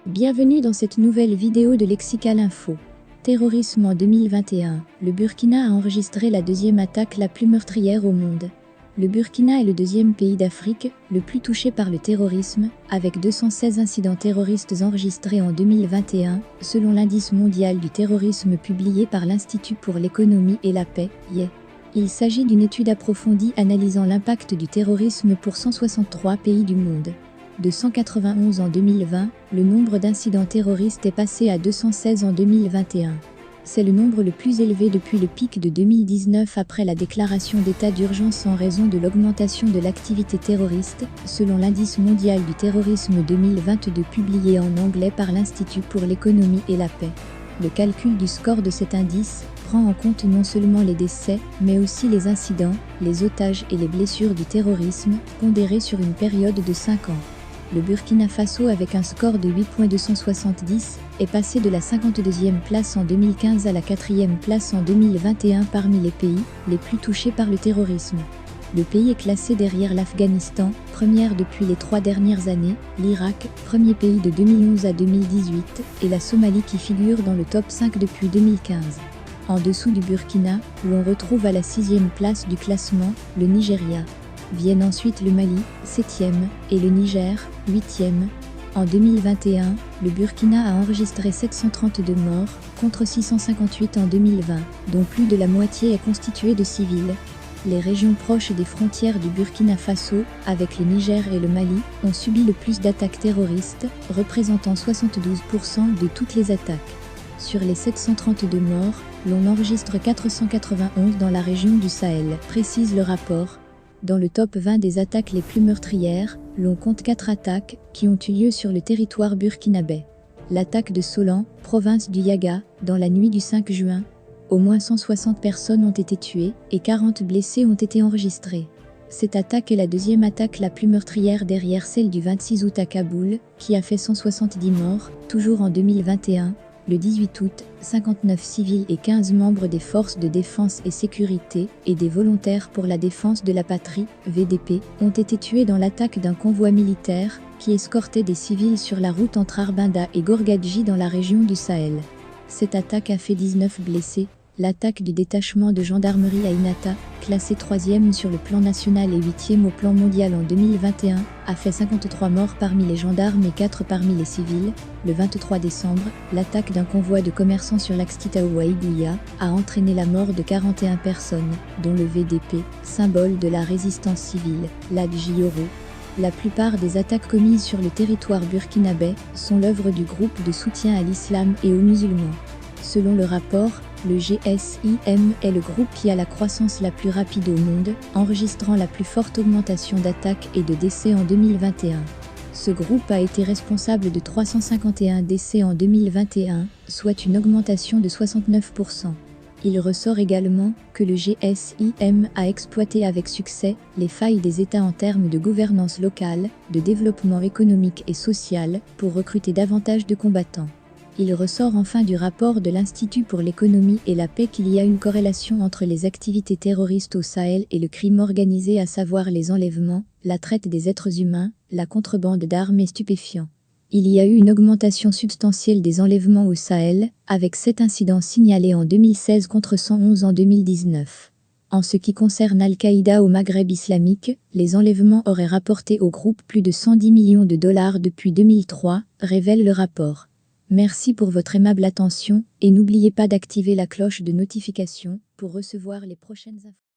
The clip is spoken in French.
Bienvenue dans cette nouvelle vidéo de Lexical Info. Terrorisme en 2021. Le Burkina a enregistré la deuxième attaque la plus meurtrière au monde. Le Burkina est le deuxième pays d'Afrique le plus touché par le terrorisme, avec 216 incidents terroristes enregistrés en 2021, selon l'indice mondial du terrorisme publié par l'Institut pour l'économie et la paix, IE. Il s'agit d'une étude approfondie analysant l'impact du terrorisme pour 163 pays du monde. De 191 en 2020, le nombre d'incidents terroristes est passé à 216 en 2021. C'est le nombre le plus élevé depuis le pic de 2019 après la déclaration d'état d'urgence en raison de l'augmentation de l'activité terroriste, selon l'indice mondial du terrorisme 2022 publié en anglais par l'Institut pour l'économie et la paix. Le calcul du score de cet indice prend en compte non seulement les décès, mais aussi les incidents, les otages et les blessures du terrorisme, pondérés sur une période de 5 ans. Le Burkina Faso, avec un score de 8,270, est passé de la 52e place en 2015 à la 4e place en 2021 parmi les pays les plus touchés par le terrorisme. Le pays est classé derrière l'Afghanistan, première depuis les 3 dernières années, l'Irak, premier pays de 2011 à 2018, et la Somalie qui figure dans le top 5 depuis 2015. En dessous du Burkina, l'on retrouve à la 6e place du classement, le Nigeria. Viennent ensuite le Mali, 7e, et le Niger, 8e. En 2021, le Burkina a enregistré 732 morts, contre 658 en 2020, dont plus de la moitié est constituée de civils. Les régions proches des frontières du Burkina Faso, avec le Niger et le Mali, ont subi le plus d'attaques terroristes, représentant 72% de toutes les attaques. Sur les 732 morts, l'on enregistre 491 dans la région du Sahel, précise le rapport. Dans le top 20 des attaques les plus meurtrières, l'on compte 4 attaques qui ont eu lieu sur le territoire burkinabé. L'attaque de Solan, province du Yaga, dans la nuit du 5 juin. Au moins 160 personnes ont été tuées et 40 blessés ont été enregistrés. Cette attaque est la deuxième attaque la plus meurtrière derrière celle du 26 août à Kaboul, qui a fait 170 morts, toujours en 2021. Le 18 août, 59 civils et 15 membres des forces de défense et sécurité et des volontaires pour la défense de la patrie, VDP, ont été tués dans l'attaque d'un convoi militaire qui escortait des civils sur la route entre Arbinda et Gorgadji dans la région du Sahel. Cette attaque a fait 19 blessés. L'attaque du détachement de gendarmerie à Inata, classé 3e sur le plan national et 8e au plan mondial en 2021, a fait 53 morts parmi les gendarmes et 4 parmi les civils. Le 23 décembre, l'attaque d'un convoi de commerçants sur l'Axtitaou à Igouya a entraîné la mort de 41 personnes, dont le VDP, symbole de la résistance civile, l'Adjiyoro. La plupart des attaques commises sur le territoire burkinabé sont l'œuvre du groupe de soutien à l'islam et aux musulmans. Selon le rapport, le GSIM est le groupe qui a la croissance la plus rapide au monde, enregistrant la plus forte augmentation d'attaques et de décès en 2021. Ce groupe a été responsable de 351 décès en 2021, soit une augmentation de 69%. Il ressort également que le GSIM a exploité avec succès les failles des États en termes de gouvernance locale, de développement économique et social, pour recruter davantage de combattants. Il ressort enfin du rapport de l'Institut pour l'économie et la paix qu'il y a une corrélation entre les activités terroristes au Sahel et le crime organisé, à savoir les enlèvements, la traite des êtres humains, la contrebande d'armes et stupéfiants. Il y a eu une augmentation substantielle des enlèvements au Sahel, avec 7 incidents signalés en 2016 contre 111 en 2019. En ce qui concerne Al-Qaïda au Maghreb islamique, les enlèvements auraient rapporté au groupe plus de 110 millions de dollars depuis 2003, révèle le rapport. Merci pour votre aimable attention et n'oubliez pas d'activer la cloche de notification pour recevoir les prochaines informations.